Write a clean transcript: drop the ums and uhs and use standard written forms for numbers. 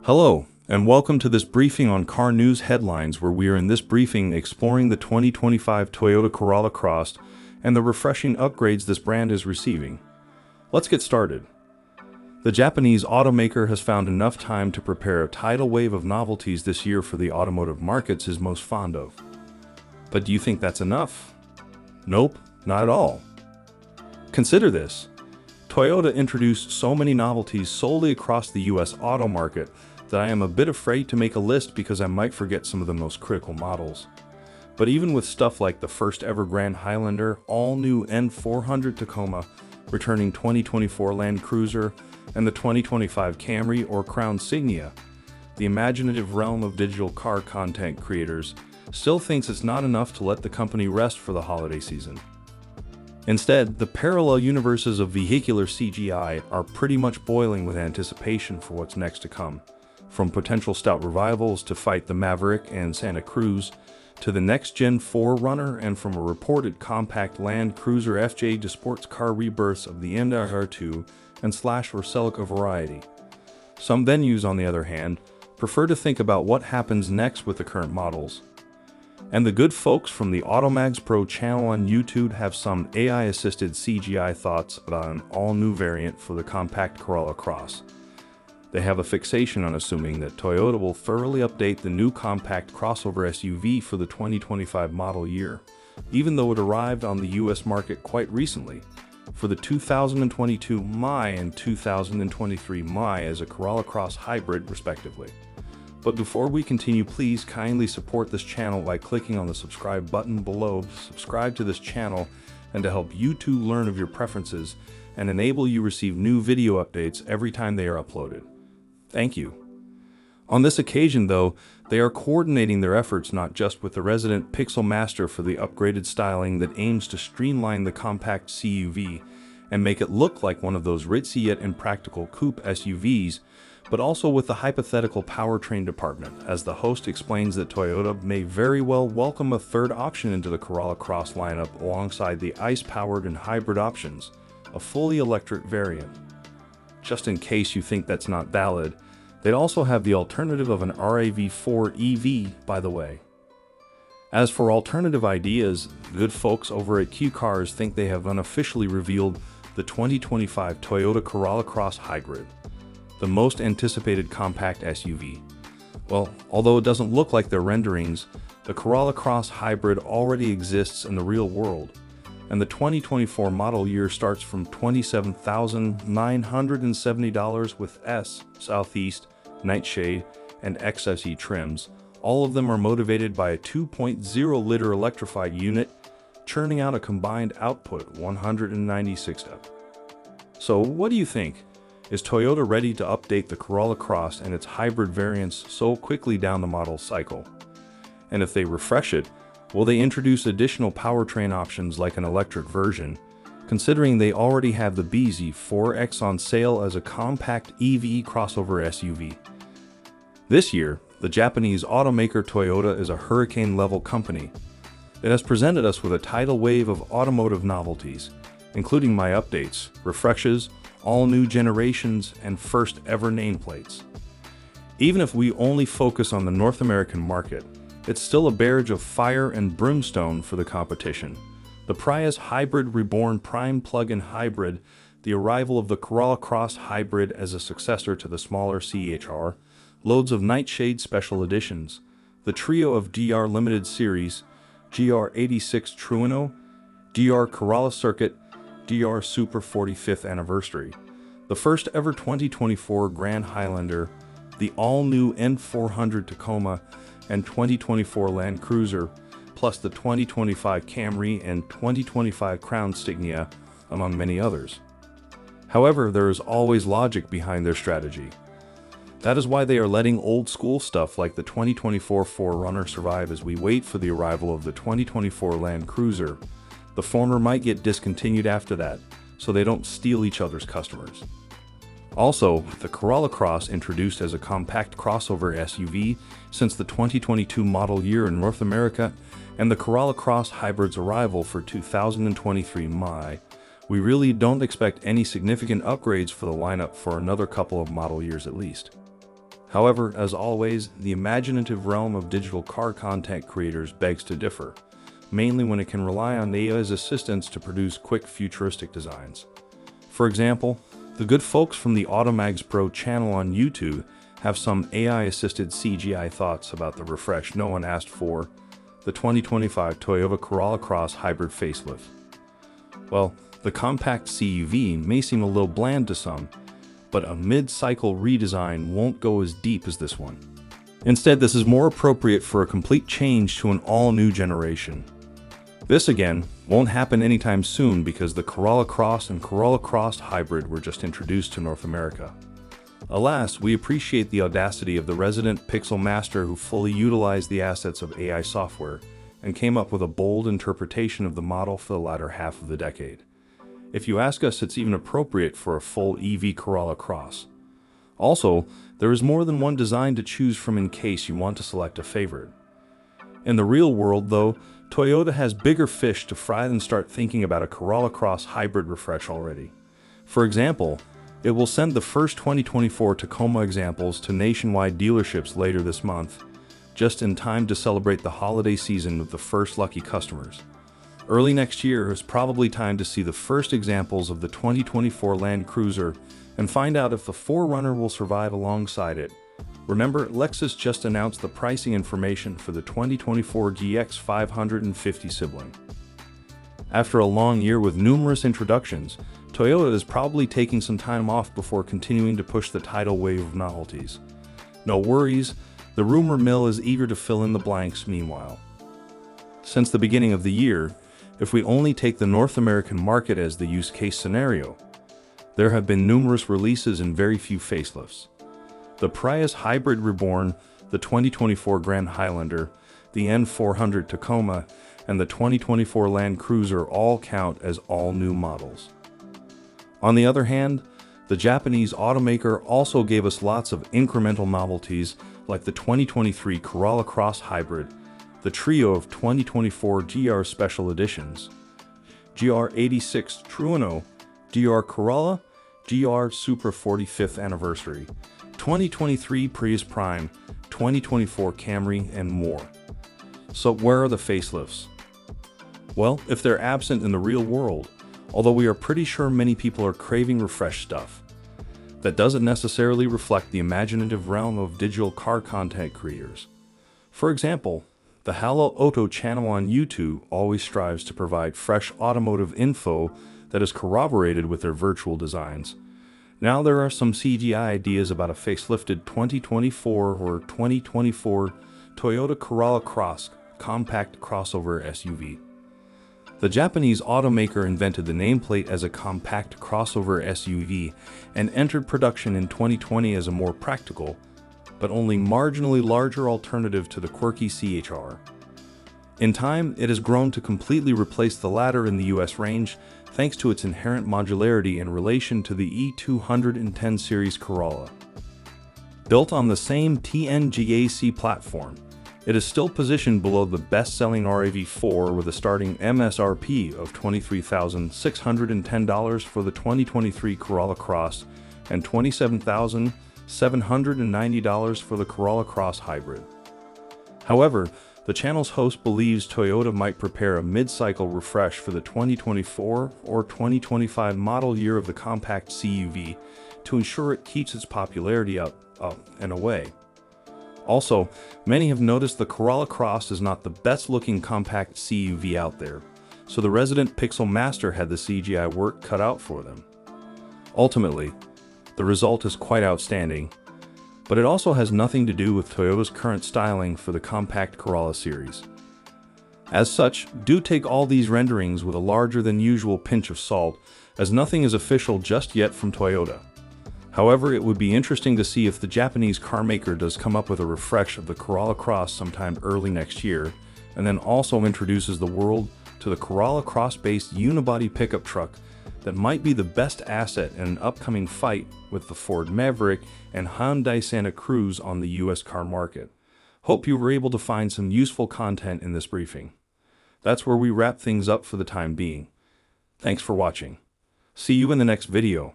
Hello, and welcome to this briefing on car news headlines, where we are in this briefing exploring the 2025 Toyota Corolla Cross and the refreshing upgrades this brand is receiving. Let's get started. The Japanese automaker has found enough time to prepare a tidal wave of novelties this year for the automotive markets is most fond of. But do you think that's enough? Nope, not at all. Consider this. Toyota introduced so many novelties solely across the US auto market that I am a bit afraid to make a list because I might forget some of the most critical models. But even with stuff like the first ever Grand Highlander, all-new N400 Tacoma, returning 2024 Land Cruiser, and the 2025 Camry or Crown Signia, the imaginative realm of digital car content creators still thinks it's not enough to let the company rest for the holiday season. Instead, the parallel universes of vehicular CGI are pretty much boiling with anticipation for what's next to come. From potential stout revivals to fight the Maverick and Santa Cruz, to the next-gen 4Runner, and from a reported compact Land Cruiser FJ to sports car rebirths of the NR2 and Slash or Celica variety. Some venues, on the other hand, prefer to think about what happens next with the current models. And the good folks from the Automags Pro channel on YouTube have some AI-assisted CGI thoughts about an all-new variant for the compact Corolla Cross. They have a fixation on assuming that Toyota will thoroughly update the new compact crossover SUV for the 2025 model year, even though it arrived on the US market quite recently, for the 2022 Mai and 2023 Mai as a Corolla Cross hybrid, respectively. But before we continue, please kindly support this channel by clicking on the subscribe button below. Subscribe to this channel and to help YouTube learn of your preferences and enable you receive new video updates every time they are uploaded. Thank you. On this occasion, though, they are coordinating their efforts not just with the resident Pixel Master for the upgraded styling that aims to streamline the compact CUV and make it look like one of those ritzy yet impractical coupe SUVs, but also with the hypothetical powertrain department, as the host explains that Toyota may very well welcome a third option into the Corolla Cross lineup alongside the ICE-powered and hybrid options, a fully electric variant. Just in case you think that's not valid, they'd also have the alternative of an RAV4 EV, by the way. As for alternative ideas, good folks over at Q Cars think they have unofficially revealed the 2025 Toyota Corolla Cross Hybrid, the most anticipated compact SUV. Well, although it doesn't look like their renderings, the Corolla Cross Hybrid already exists in the real world, and the 2024 model year starts from $27,970 with S, Southeast, Nightshade, and XSE trims. All of them are motivated by a 2.0-liter electrified unit, churning out a combined output 196 up. So what do you think? Is Toyota ready to update the Corolla Cross and its hybrid variants so quickly down the model cycle? And if they refresh it, will they introduce additional powertrain options like an electric version, considering they already have the BZ4X on sale as a compact EV crossover SUV? This year, the Japanese automaker Toyota is a hurricane-level company. It has presented us with a tidal wave of automotive novelties, including my updates, refreshes, all new generations, and first ever nameplates. Even if we only focus on the North American market, it's still a barrage of fire and brimstone for the competition. The Prius Hybrid Reborn Prime Plug-in Hybrid, the arrival of the Corolla Cross Hybrid as a successor to the smaller CHR, loads of Nightshade special editions, the trio of DR Limited Series, GR86 Trueno, DR Corolla Circuit, DR Super 45th Anniversary, the first ever 2024 Grand Highlander, the all-new N400 Tacoma, and 2024 Land Cruiser, plus the 2025 Camry and 2025 Crown Signia, among many others. However, there is always logic behind their strategy. That is why they are letting old-school stuff like the 2024 4Runner survive as we wait for the arrival of the 2024 Land Cruiser. The former might get discontinued after that, so they don't steal each other's customers. Also, the Corolla Cross introduced as a compact crossover SUV since the 2022 model year in North America, and the Corolla Cross Hybrid's arrival for 2023 Mai, we really don't expect any significant upgrades for the lineup for another couple of model years at least. However, as always, the imaginative realm of digital car content creators begs to differ, mainly when it can rely on AI's assistance to produce quick futuristic designs. For example, the good folks from the Automags Pro channel on YouTube have some AI-assisted CGI thoughts about the refresh no one asked for, the 2025 Toyota Corolla Cross Hybrid facelift. Well, the compact CUV may seem a little bland to some, but a mid-cycle redesign won't go as deep as this one. Instead, this is more appropriate for a complete change to an all-new generation. This, again, won't happen anytime soon because the Corolla Cross and Corolla Cross Hybrid were just introduced to North America. Alas, we appreciate the audacity of the resident pixel master who fully utilized the assets of AI software and came up with a bold interpretation of the model for the latter half of the decade. If you ask us, it's even appropriate for a full EV Corolla Cross. Also, there is more than one design to choose from in case you want to select a favorite. In the real world, though, Toyota has bigger fish to fry than start thinking about a Corolla Cross Hybrid refresh already. For example, it will send the first 2024 Tacoma examples to nationwide dealerships later this month, just in time to celebrate the holiday season with the first lucky customers. Early next year is probably time to see the first examples of the 2024 Land Cruiser and find out if the 4Runner will survive alongside it. Remember, Lexus just announced the pricing information for the 2024 GX 550 sibling. After a long year with numerous introductions, Toyota is probably taking some time off before continuing to push the tidal wave of novelties. No worries, the rumor mill is eager to fill in the blanks meanwhile. Since the beginning of the year, if we only take the North American market as the use case scenario, there have been numerous releases and very few facelifts. The Prius Hybrid Reborn, the 2024 Grand Highlander, the N400 Tacoma, and the 2024 Land Cruiser all count as all new models. On the other hand, the Japanese automaker also gave us lots of incremental novelties like the 2023 Corolla Cross Hybrid, the trio of 2024 GR Special Editions, GR86 Trueno, GR Corolla, GR Supra 45th Anniversary, 2023 Prius Prime, 2024 Camry, and more. So where are the facelifts? Well, if they're absent in the real world, although we are pretty sure many people are craving refreshed stuff, that doesn't necessarily reflect the imaginative realm of digital car content creators. For example, the Halo Auto channel on YouTube always strives to provide fresh automotive info that is corroborated with their virtual designs. Now there are some CGI ideas about a facelifted 2024 or 2024 Toyota Corolla Cross compact crossover SUV. The Japanese automaker invented the nameplate as a compact crossover SUV and entered production in 2020 as a more practical, but only marginally larger alternative to the quirky CHR. In time, it has grown to completely replace the latter in the US range, thanks to its inherent modularity in relation to the E210 series Corolla. Built on the same TNGAC platform, it is still positioned below the best-selling RAV4 with a starting MSRP of $23,610 for the 2023 Corolla Cross and $27,790 for the Corolla Cross Hybrid. However, the channel's host believes Toyota might prepare a mid-cycle refresh for the 2024 or 2025 model year of the compact CUV to ensure it keeps its popularity up and away. Also, many have noticed the Corolla Cross is not the best-looking compact CUV out there, so the resident pixel master had the CGI work cut out for them. Ultimately, the result is quite outstanding, but it also has nothing to do with Toyota's current styling for the compact Corolla series. As such, do take all these renderings with a larger than usual pinch of salt, as nothing is official just yet from Toyota. However, it would be interesting to see if the Japanese carmaker does come up with a refresh of the Corolla Cross sometime early next year, and then also introduces the world to the Corolla Cross-based unibody pickup truck that might be the best asset in an upcoming fight with the Ford Maverick and Hyundai Santa Cruz on the US car market. Hope you were able to find some useful content in this briefing. That's where we wrap things up for the time being. Thanks for watching. See you in the next video.